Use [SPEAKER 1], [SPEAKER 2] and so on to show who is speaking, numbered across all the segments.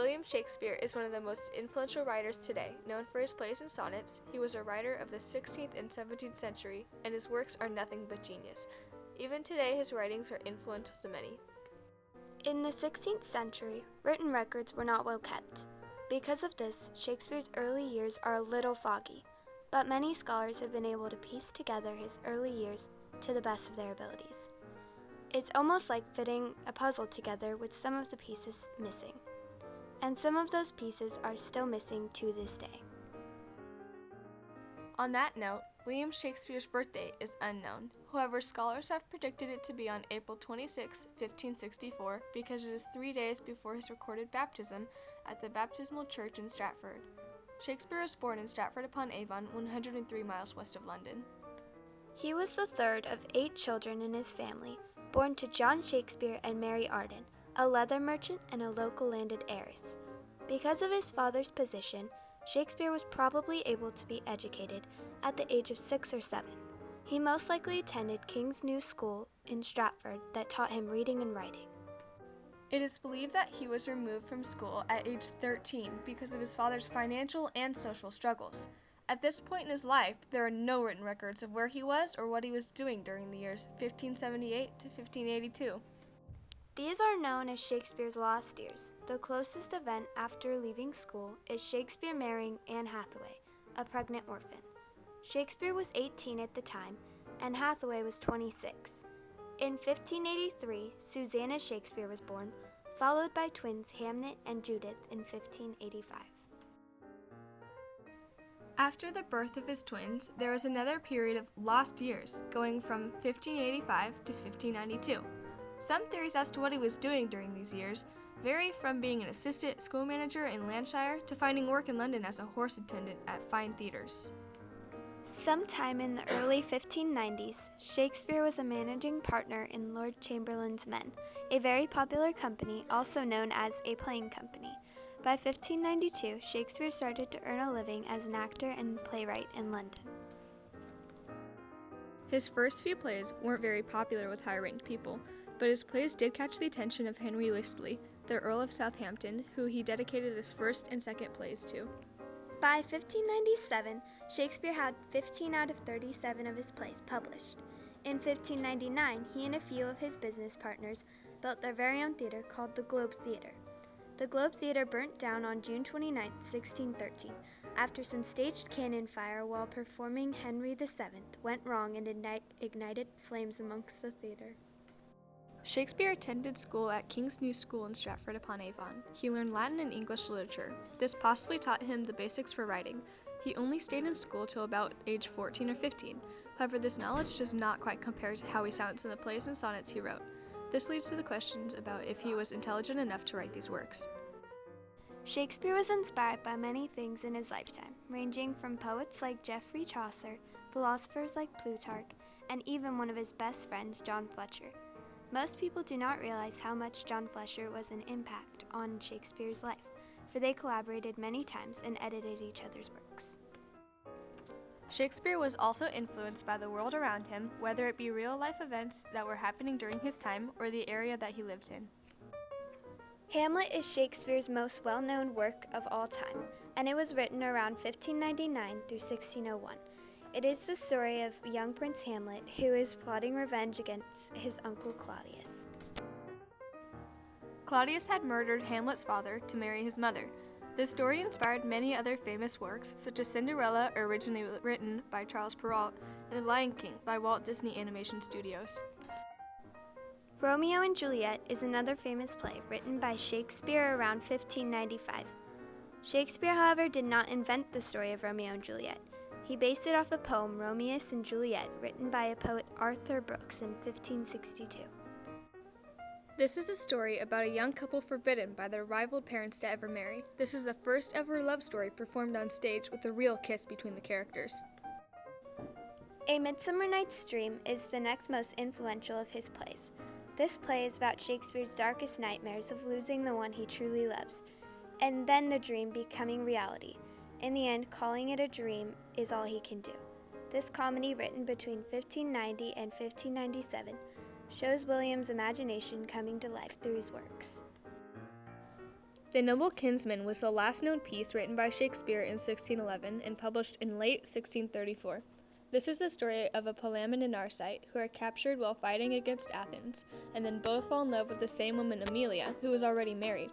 [SPEAKER 1] William Shakespeare is one of the most influential writers today. Known for his plays and sonnets, he was a writer of the 16th and 17th century, and his works are nothing but genius. Even today, his writings are influential to many.
[SPEAKER 2] In the 16th century, written records were not well kept. Because of this, Shakespeare's early years are a little foggy, but many scholars have been able to piece together his early years to the best of their abilities. It's almost like fitting a puzzle together with some of the pieces missing. And some of those pieces are still missing to this day.
[SPEAKER 1] On that note, William Shakespeare's birthday is unknown. However, scholars have predicted it to be on April 26, 1564, because it is 3 days before his recorded baptism at the Baptismal Church in Stratford. Shakespeare was born in Stratford-upon-Avon, 103 miles west of London.
[SPEAKER 2] He was the third of 8 children in his family, born to John Shakespeare and Mary Arden, a leather merchant and a local landed heiress. Because of his father's position, Shakespeare was probably able to be educated at the age of 6 or 7. He most likely attended King's New School in Stratford that taught him reading and writing.
[SPEAKER 1] It is believed that he was removed from school at age 13 because of his father's financial and social struggles. At this point in his life, there are no written records of where he was or what he was doing during the years 1578 to 1582.
[SPEAKER 2] These are known as Shakespeare's lost years. The closest event after leaving school is Shakespeare marrying Anne Hathaway, a pregnant orphan. Shakespeare was 18 at the time, and Hathaway was 26. In 1583, Susanna Shakespeare was born, followed by twins Hamnet and Judith in 1585.
[SPEAKER 1] After the birth of his twins, there was another period of lost years, going from 1585 to 1592. Some theories as to what he was doing during these years vary from being an assistant school manager in Lancashire to finding work in London as a horse attendant at fine theatres.
[SPEAKER 2] Sometime in the early 1590s, Shakespeare was a managing partner in Lord Chamberlain's Men, a very popular company also known as a playing company. By 1592, Shakespeare started to earn a living as an actor and playwright in London.
[SPEAKER 1] His first few plays weren't very popular with high-ranked people, but his plays did catch the attention of Henry Listley, the Earl of Southampton, who he dedicated his first and second plays to.
[SPEAKER 2] By 1597, Shakespeare had 15 out of 37 of his plays published. In 1599, he and a few of his business partners built their very own theater called the Globe Theater. The Globe Theater burnt down on June 29, 1613, after some staged cannon fire while performing Henry VII went wrong and ignited flames amongst the theater.
[SPEAKER 1] Shakespeare attended school at King's New School in Stratford-upon-Avon. He learned Latin and English literature. This possibly taught him the basics for writing. He only stayed in school till about age 14 or 15. However, this knowledge does not quite compare to how he sounds in the plays and sonnets he wrote. This leads to the questions about if he was intelligent enough to write these works.
[SPEAKER 2] Shakespeare was inspired by many things in his lifetime, ranging from poets like Geoffrey Chaucer, philosophers like Plutarch, and even one of his best friends, John Fletcher. Most people do not realize how much John Fletcher was an impact on Shakespeare's life, for they collaborated many times and edited each other's works.
[SPEAKER 1] Shakespeare was also influenced by the world around him, whether it be real-life events that were happening during his time or the area that he lived in.
[SPEAKER 2] Hamlet is Shakespeare's most well-known work of all time, and it was written around 1599 through 1601. It is the story of young Prince Hamlet who is plotting revenge against his uncle Claudius.
[SPEAKER 1] Claudius had murdered Hamlet's father to marry his mother. This story inspired many other famous works, such as Cinderella, originally written by Charles Perrault, and The Lion King by Walt Disney Animation Studios.
[SPEAKER 2] Romeo and Juliet is another famous play written by Shakespeare around 1595. Shakespeare, however, did not invent the story of Romeo and Juliet. He based it off a poem, Romeus and Juliet, written by a poet Arthur Brooks in 1562.
[SPEAKER 1] This is a story about a young couple forbidden by their rival parents to ever marry. This is the first ever love story performed on stage with a real kiss between the characters.
[SPEAKER 2] A Midsummer Night's Dream is the next most influential of his plays. This play is about Shakespeare's darkest nightmares of losing the one he truly loves, and then the dream becoming reality. In the end, calling it a dream is all he can do. This comedy, written between 1590 and 1597, shows William's imagination coming to life through his works.
[SPEAKER 1] The Noblekinsman was the last known piece written by Shakespeare in 1611 and published in late 1634. This is the story of a Palaemon and Arcite who are captured while fighting against Athens, and then both fall in love with the same woman, Amelia, who was already married.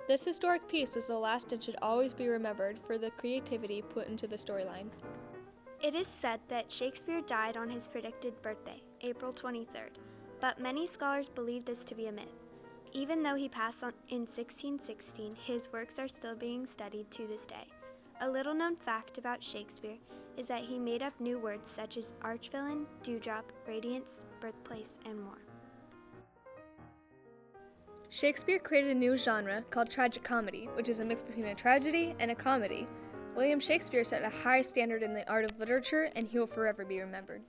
[SPEAKER 1] This historic piece is the last and should always be remembered for the creativity put into the storyline.
[SPEAKER 2] It is said that Shakespeare died on his predicted birthday, April 23rd, but many scholars believe this to be a myth. Even though he passed on in 1616, his works are still being studied to this day. A little known fact about Shakespeare is that he made up new words such as archvillain, dewdrop, radiance, birthplace, and more.
[SPEAKER 1] Shakespeare created a new genre called tragicomedy, which is a mix between a tragedy and a comedy. William Shakespeare set a high standard in the art of literature, and he will forever be remembered.